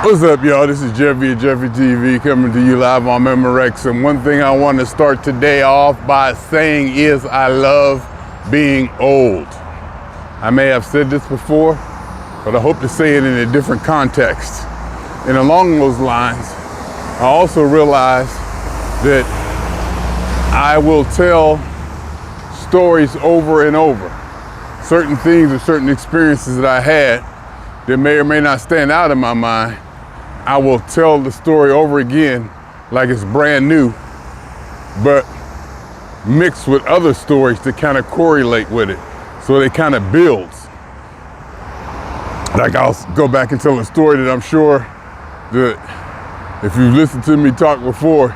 What's up, y'all? This is Jeffery at Jeffery TV coming to you live on Memorex. And one thing I want to start today off by saying is I love being old. I may have said this before, but I hope to say it in a different context. And along those lines, I also realize that I will tell stories over and over. Certain things or certain experiences that I had that may or may not stand out in my mind, I will tell the story over again like it's brand new, but mixed with other stories to kind of correlate with it. So it kind of builds. Like I'll go back and tell a story that I'm sure that if you've listened to me talk before,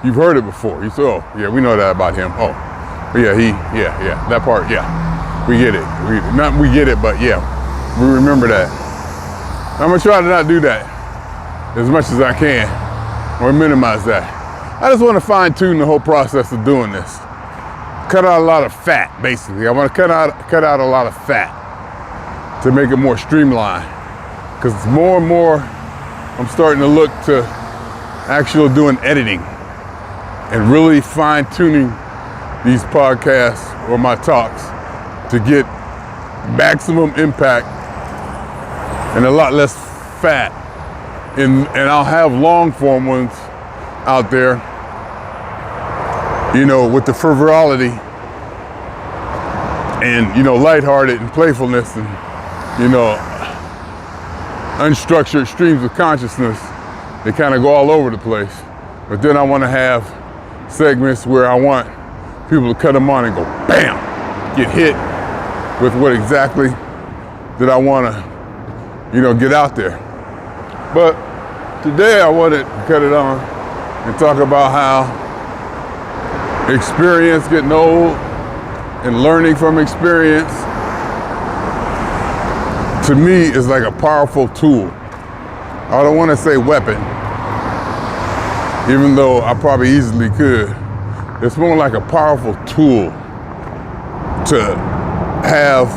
you've heard it before. You say, oh, yeah, we know that about him. Oh, yeah, that part, yeah. We get it. We get it, but yeah, we remember that. I'm gonna try to not do that as much as I can, or minimize that. I just want to fine tune the whole process of doing this. Cut out a lot of fat, basically. I want to cut out a lot of fat to make it more streamlined. Because more and more, I'm starting to look to actually doing editing and really fine tuning these podcasts or my talks to get maximum impact and a lot less fat. And I'll have long form ones out there, you know, with the frivolity and, you know, lighthearted and playfulness and, you know, unstructured streams of consciousness. They kind of go all over the place. But then I want to have segments where I want people to cut them on and go, bam, get hit with what exactly that I want to, you know, get out there. But today I wanted to cut it on and talk about how experience, getting old and learning from experience, to me is like a powerful tool. I don't want to say weapon, even though I probably easily could. It's more like a powerful tool to have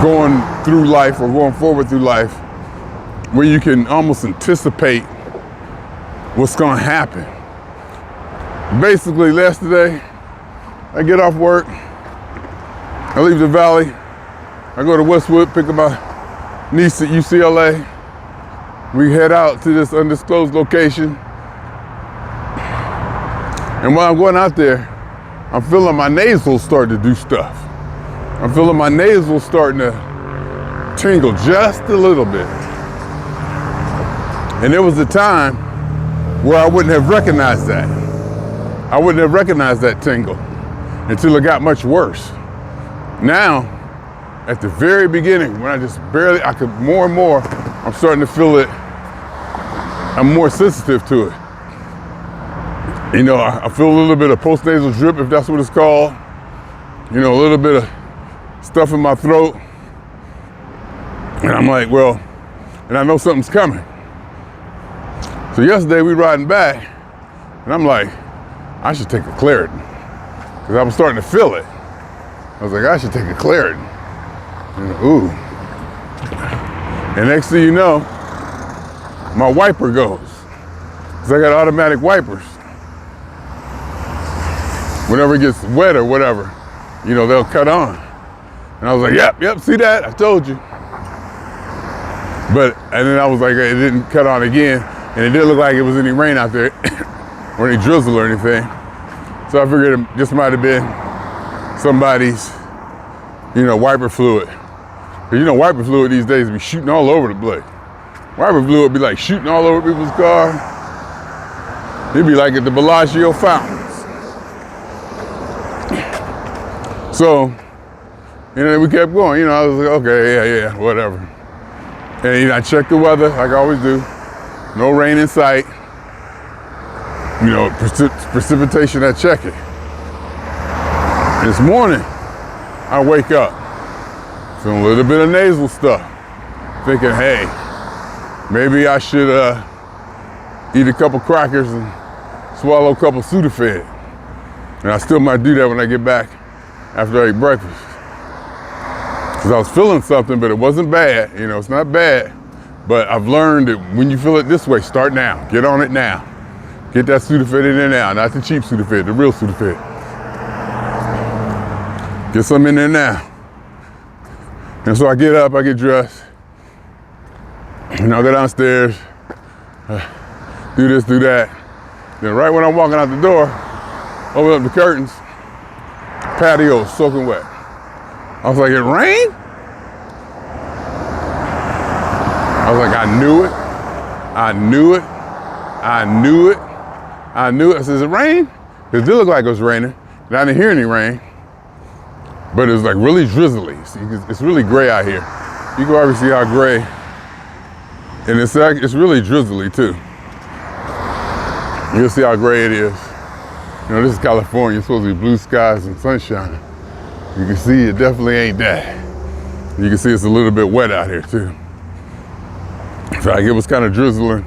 going through life or going forward through life, where you can almost anticipate what's gonna happen. Basically, yesterday, I get off work, I leave the valley, I go to Westwood, pick up my niece at UCLA. We head out to this undisclosed location. And while I'm going out there, I'm feeling my nasals start to do stuff. I'm feeling my nasals starting to tingle just a little bit. And there was a time where I wouldn't have recognized that. I wouldn't have recognized that tingle until it got much worse. Now, at the very beginning, when I could more and more, I'm starting to feel it. I'm more sensitive to it. You know, I feel a little bit of postnasal drip, if that's what it's called. You know, a little bit of stuff in my throat. And I'm like, well, and I know something's coming. So yesterday we riding back, and I'm like, I should take a Claritin, because I was starting to feel it. I was like, I should take a Claritin. And, ooh. And next thing you know, my wiper goes, because I got automatic wipers. Whenever it gets wet or whatever, you know, they'll cut on. And I was like, yep, see that? I told you. And then I was like, it didn't cut on again. And it didn't look like it was any rain out there or any drizzle or anything. So I figured it just might have been somebody's, you know, wiper fluid. Because you know, wiper fluid these days be shooting all over the place. Wiper fluid be like shooting all over people's car. It'd be like at the Bellagio fountains. So, you know, we kept going. You know, I was like, okay, yeah, whatever. And you know, I checked the weather like I always do. No rain in sight. You know, precipitation, I check it. This morning, I wake up, feeling a little bit of nasal stuff, thinking, hey, maybe I should eat a couple crackers and swallow a couple Sudafed. And I still might do that when I get back after I ate breakfast. Because I was feeling something, but it wasn't bad. You know, it's not bad, But I've learned that when you feel it this way, start now. Get on it now. Get that Sudafed in there now, not the cheap Sudafed, the real Sudafed. Get some in there now. And so I get up, I get dressed, and I go downstairs, do this, do that. Then right when I'm walking out the door, open up the curtains, patio soaking wet. I was like, it rained? I was like, I knew it. I knew it. I knew it. I knew it. I said, is it rain? Because it did look like it was raining, and I didn't hear any rain. But it was like really drizzly. It's really gray out here. You can already see how gray. And it's really drizzly too. You'll see how gray it is. You know, this is California. It's supposed to be blue skies and sunshine. You can see it definitely ain't that. You can see it's a little bit wet out here too. In fact, it was kind of drizzling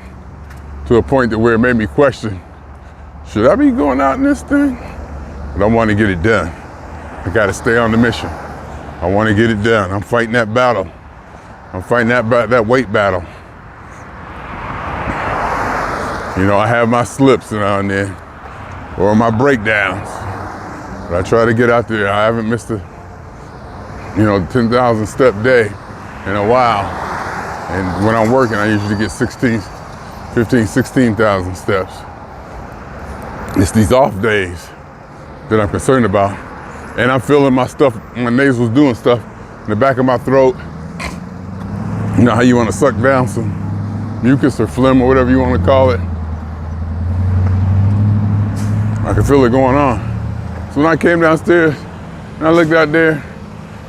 to a point that where it made me question, should I be going out in this thing? But I want to get it done. I got to stay on the mission. I want to get it done. I'm fighting that battle. I'm fighting that weight battle. You know, I have my slips now and then, or my breakdowns. But I try to get out there. I haven't missed a, 10,000 step day in a while. And when I'm working, I usually get 16,000 steps. It's these off days that I'm concerned about. And I'm feeling my stuff, my nasal's doing stuff in the back of my throat. You know how you want to suck down some mucus or phlegm or whatever you want to call it. I can feel it going on. So when I came downstairs and I looked out there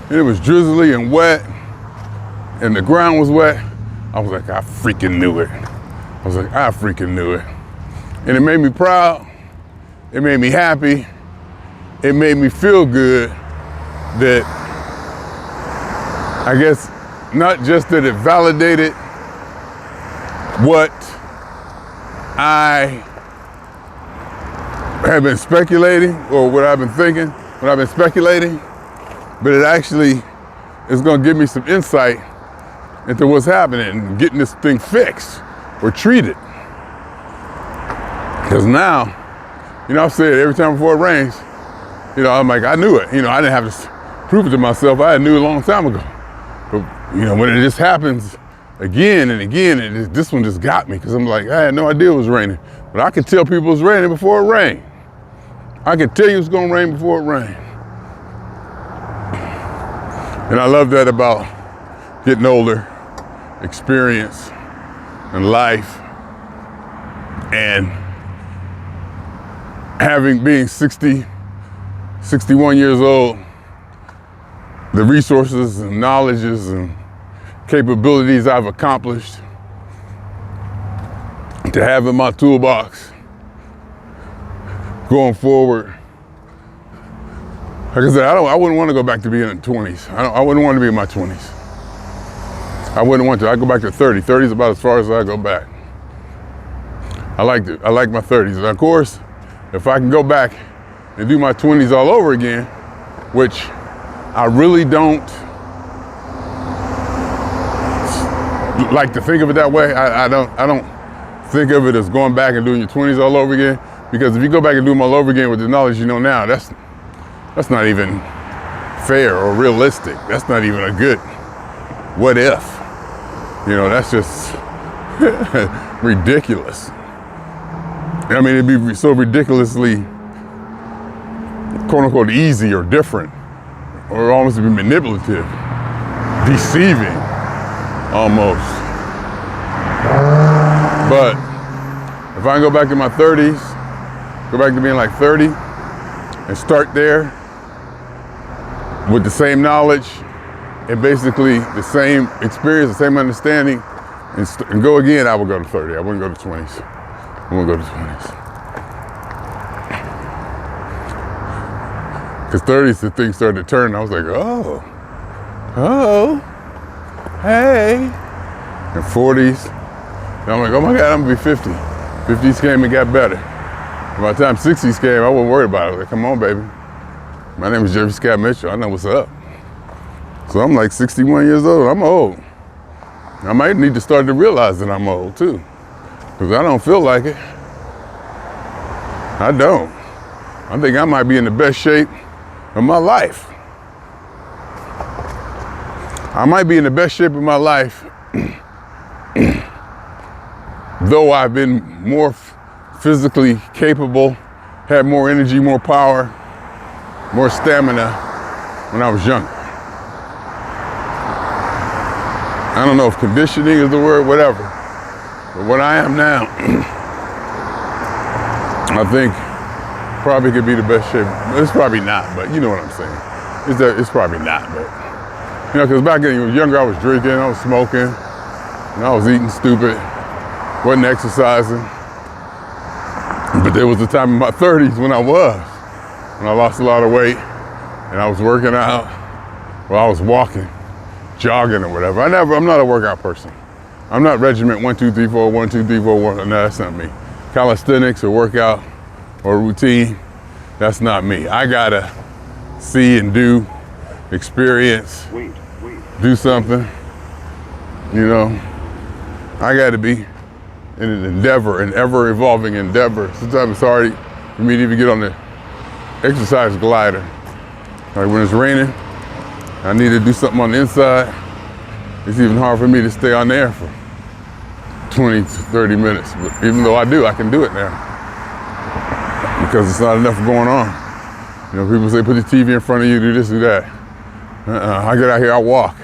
and it was drizzly and wet and the ground was wet, I was like, I freaking knew it. I was like, I freaking knew it. And it made me proud. It made me happy. It made me feel good that, I guess, not just that it validated what I have been speculating or what I've been thinking, what I've been speculating, but it actually is going to give me some insight into what's happening and getting this thing fixed or treated. Because now, I've said every time before it rains, I'm like, I knew it. I didn't have to prove it to myself. I knew it a long time ago. But, when it just happens again and again, this one just got me because I'm like, I had no idea it was raining. But I could tell people it was raining before it rained. I could tell you it's going to rain before it rained. And I love that about getting older, experience, and life, and being 61 years old, the resources and knowledges and capabilities I've accomplished to have in my toolbox going forward. Like I said, I wouldn't want to go back to being in the 20s. I wouldn't want to be in my 20s. I wouldn't want to. I go back to 30. 30 is about as far as I go back. I like my 30s. And of course, if I can go back and do my 20s all over again, which I really don't like to think of it that way. I don't think of it as going back and doing your 20s all over again, because if you go back and do them all over again with the knowledge you know now, that's not even fair or realistic. That's not even a good what if. That's just ridiculous. I mean, it'd be so ridiculously, quote unquote, easy or different, or almost be manipulative, deceiving, almost. But if I can go back to my 30s, go back to being like 30, and start there with the same knowledge and basically the same experience, the same understanding, and go again, I would go to 30. I wouldn't go to 20s. I wouldn't go to 20s. Because 30s, the things started to turn. I was like, oh, hey. And 40s, and I'm like, oh my God, I'm gonna be 50. 50s came and got better. By the time 60s came, I wasn't worried about it. Like, come on, baby. My name is Jeffery Scott Mitchell. I know what's up. So I'm like 61 years old. I'm old. I might need to start to realize that I'm old too, because I don't feel like it. I don't. I think I might be in the best shape of my life. I might be in the best shape of my life, though I've been more physically capable, had more energy, more power, more stamina when I was younger. I don't know if conditioning is the word, whatever. But what I am now, I think probably could be the best shape. It's probably not, but you know what I'm saying. It's probably not, but you know, because back when I was younger, I was drinking, I was smoking, and I was eating stupid, wasn't exercising. But there was a time in my 30s when I lost a lot of weight, and I was working out, well, I was walking, jogging or whatever. I'm not a workout person. I'm not regiment 1, 2, 3, 4, 1, 2, 3, 4, 1. No, that's not me. Calisthenics or workout or routine, that's not me. I gotta see and do, experience, do something, you know. I gotta be in an endeavor, an ever evolving endeavor. Sometimes it's hard for me to even get on the exercise glider. Like when it's raining, I need to do something on the inside. It's even hard for me to stay on there for 20 to 30 minutes. But even though I can do it now. Because it's not enough going on. You know, people say put the TV in front of you, do this, do that. I get out here, I walk.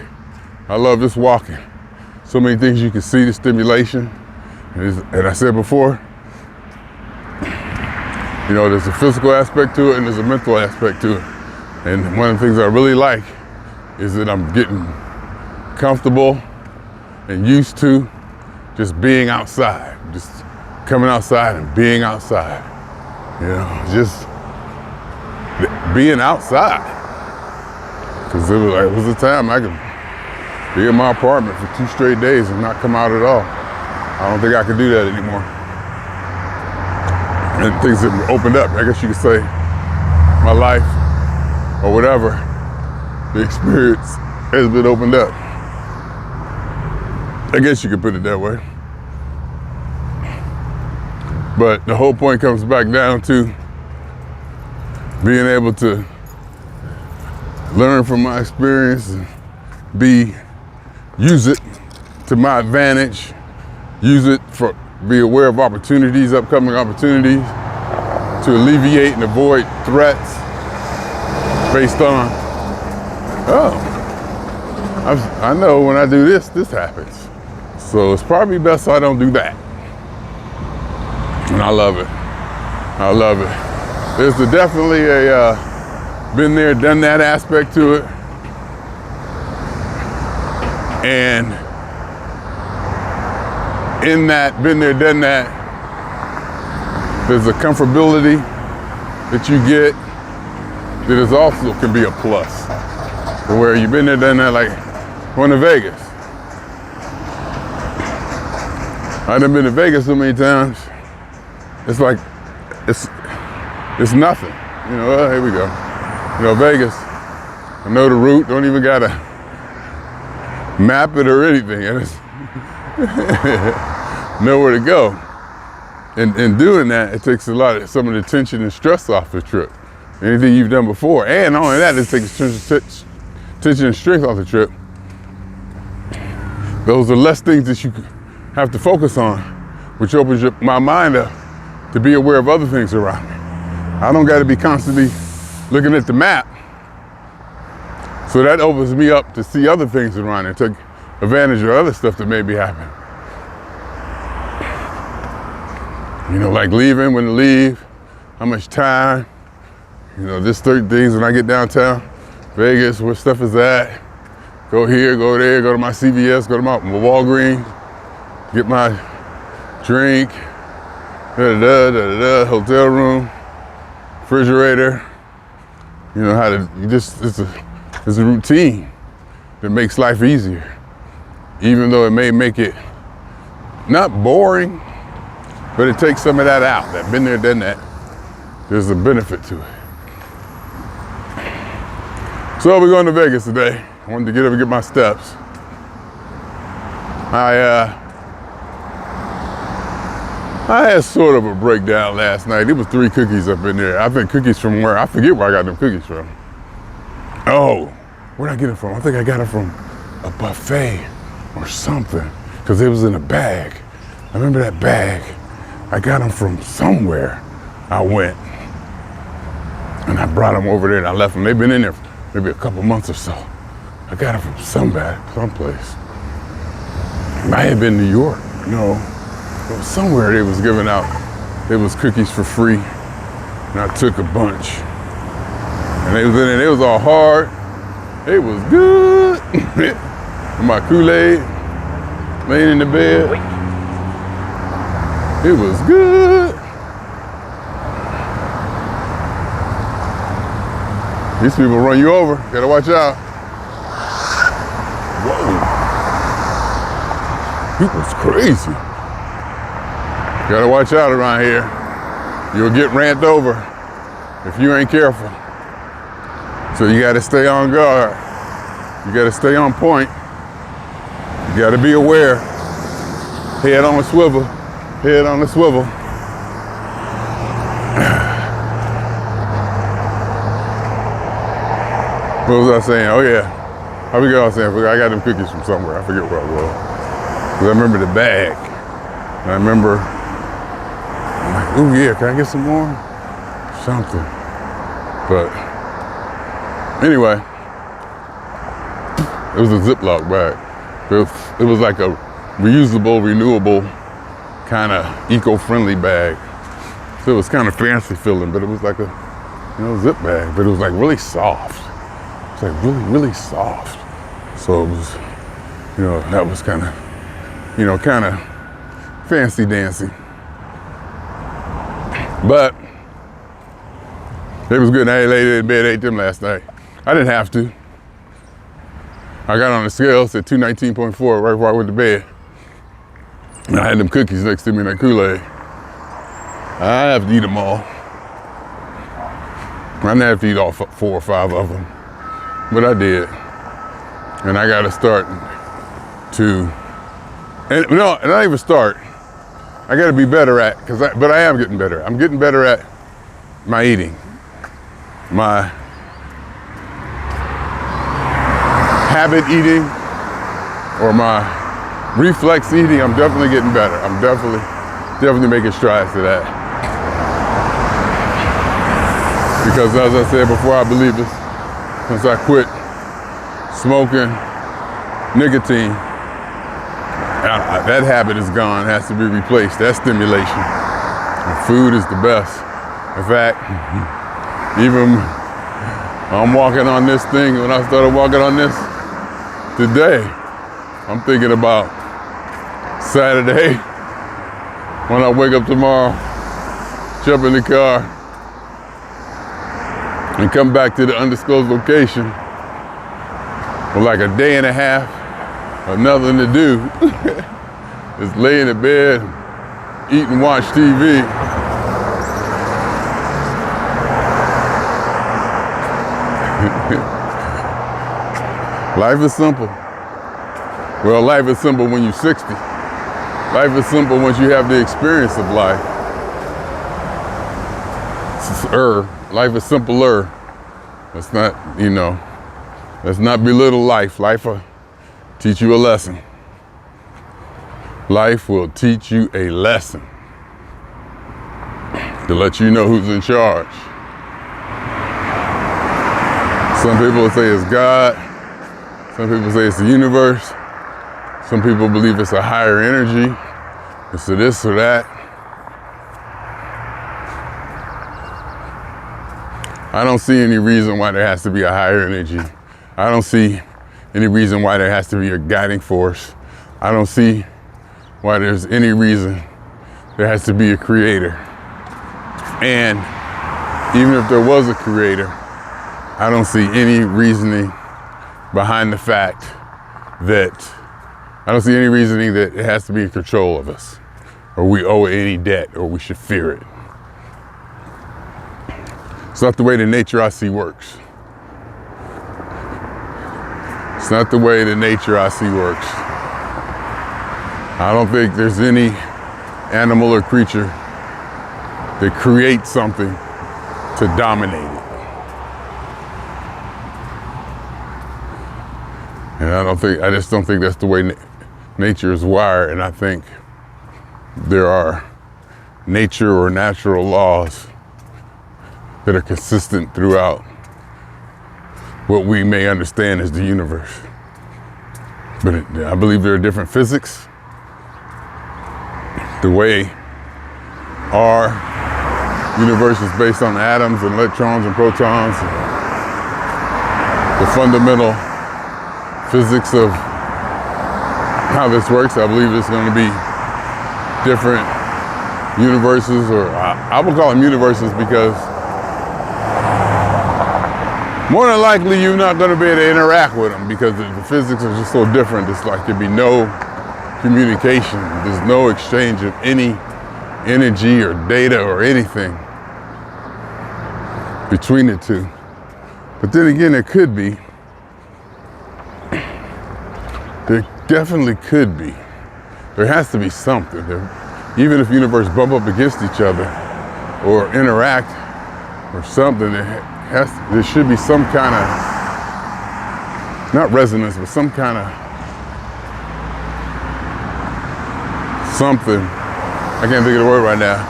I love just walking. So many things you can see, the stimulation. And I said before, you know, there's a physical aspect to it and there's a mental aspect to it. And one of the things I really like is that I'm getting comfortable and used to just being outside, just coming outside and being outside. You know, just being outside. Because it was a time I could be in my apartment for 2 straight days and not come out at all. I don't think I can do that anymore. And things have opened up. I guess you could say my life or whatever, the experience has been opened up. I guess you could put it that way. But the whole point comes back down to being able to learn from my experience and use it to my advantage, be aware of opportunities, upcoming opportunities, to alleviate and avoid threats based on, I know when I do this happens. So it's probably best I don't do that. And I love it. I love it. There's definitely a been there, done that aspect to it. And in that, been there, done that, there's a comfortability that you get that is also can be a plus. Where you've been there, done that, like going to Vegas. I've been to Vegas so many times. It's like, it's nothing. You know, well, here we go. You know, Vegas, I know the route, don't even gotta map it or anything. And it's nowhere to go. And in doing that, it takes some of the tension and stress off the trip. Anything you've done before. And not only that, it takes tension and strength off the trip. Those are less things that you have to focus on, which opens my mind up to be aware of other things around me. I don't gotta be constantly looking at the map. So that opens me up to see other things around and take advantage of other stuff that may be happening. You know, like leaving, when to leave, how much time. You know, just certain things when I get downtown, Vegas, where stuff is at. Go here, go there, go to my CVS, go to my Walgreens, get my drink, hotel room, refrigerator. You know, it's a routine that makes life easier. Even though it may make it not boring, but it takes some of that out. That been there, done that. There's a benefit to it. So we're going to Vegas today. I wanted to get up and get my steps. I had sort of a breakdown last night. It was 3 cookies up in there. I think cookies from where? I forget where I got them cookies from. Oh, where'd I get it from? I think I got it from a buffet or something, because it was in a bag. I remember that bag. I got them from somewhere. I went and I brought them over there and I left them. They've been in there for maybe a couple months or so. I got them from someplace. I had been in New York, it was somewhere they was giving out, it was cookies for free, and I took a bunch. And they was in there, it was all hard, it was good. My Kool-Aid, laying in the bed, it was good. These people run you over, gotta watch out. Whoa. People's crazy. Gotta watch out around here. You'll get ran over if you ain't careful. So you gotta stay on guard. You gotta stay on point. You gotta be aware. Head on the swivel. Head on the swivel. What was I saying? Oh yeah. I forget what I was saying. I got them cookies from somewhere. I forget where I was. Because I remember the bag. And I remember, I'm like, oh yeah, can I get some more? Something. But anyway, it was a Ziploc bag. It was like a reusable, renewable, kind of eco-friendly bag. So it was kind of fancy feeling, but it was like a, zip bag, but it was like really soft. It was like really, really soft. So it was, that was kind of, kind of fancy dancy. But it was good. I laid in bed, ate them last night. I didn't have to. I got on the scale, said 219.4 right before I went to bed. And I had them cookies next to me in that Kool-Aid. I have to eat them all. I didn't have to eat all 4 or 5 of them, but I did. And I got to start to, and not even start. I got to be better at, but I am getting better. I'm getting better at my eating, my habit eating, or my reflex eating. I'm definitely getting better. I'm definitely making strides to that. Because as I said before, I believe this, since I quit smoking nicotine, that habit is gone, has to be replaced. That stimulation. And food is the best. In fact, even I'm walking on this thing, when I started walking on this today, I'm thinking about Saturday, when I wake up tomorrow, jump in the car, and come back to the undisclosed location with like a day and a half of nothing to do. Just lay in the bed, eat and watch TV. Life is simple. Well, life is simple when you're 60. Life is simple once you have the experience of life. Life is simpler. Let's not, let's not belittle life. Life will teach you a lesson. Life will teach you a lesson to let you know who's in charge. Some people say it's God. Some people say it's the universe. Some people believe it's a higher energy. It's a this or that. I don't see any reason why there has to be a higher energy. I don't see any reason why there has to be a guiding force. I don't see why there's any reason there has to be a creator. And even if there was a creator, I don't see any reasoning behind the fact that, I don't see any reasoning that it has to be in control of us, or we owe any debt, or we should fear it. It's not the way the nature I see works. It's not the way the nature I see works. I don't think there's any animal or creature that creates something to dominate it. And I just don't think that's the way nature is wired. And I think there are nature or natural laws that are consistent throughout what we may understand as the universe. But I believe there are different physics. The way our universe is based on atoms and electrons and protons, the fundamental physics of how this works, I believe it's going to be different universes, or I will call them universes because more than likely you're not going to be able to interact with them because the physics are just so different. It's like there'd be no communication. There's no exchange of any energy or data or anything between the two. But then again, there could be. There definitely could be. There has to be something. Even if universes bump up against each other or interact or something, there should be some kind of, not resonance, but some kind of something. I can't think of the word right now.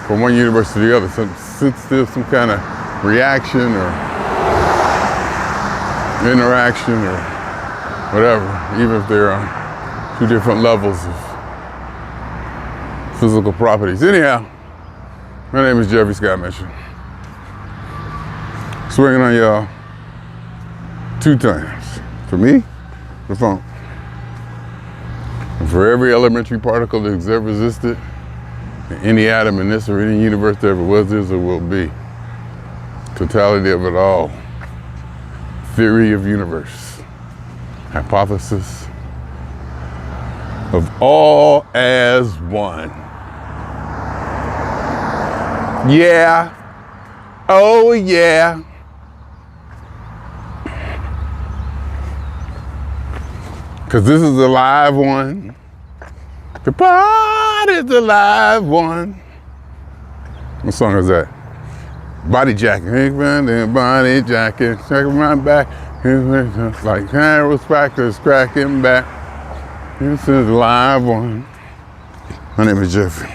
From one universe to the other, still some kind of reaction or interaction or whatever, even if they're on two different levels of physical properties. Anyhow, my name is Jeffery Scott Mitchell. Swinging on y'all 2 times. For me, the phone. And for every elementary particle that has ever existed, and any atom in this or any universe that ever was, is, or will be. Totality of it all. Theory of universe. Hypothesis of all as one. Yeah. Oh yeah. Because this is a live one. The party's a live one. What song is that? Body Jacking. Body Jacking. Checking my back. Like chiropractors cracking back. This is a live one. My name is Jeffery.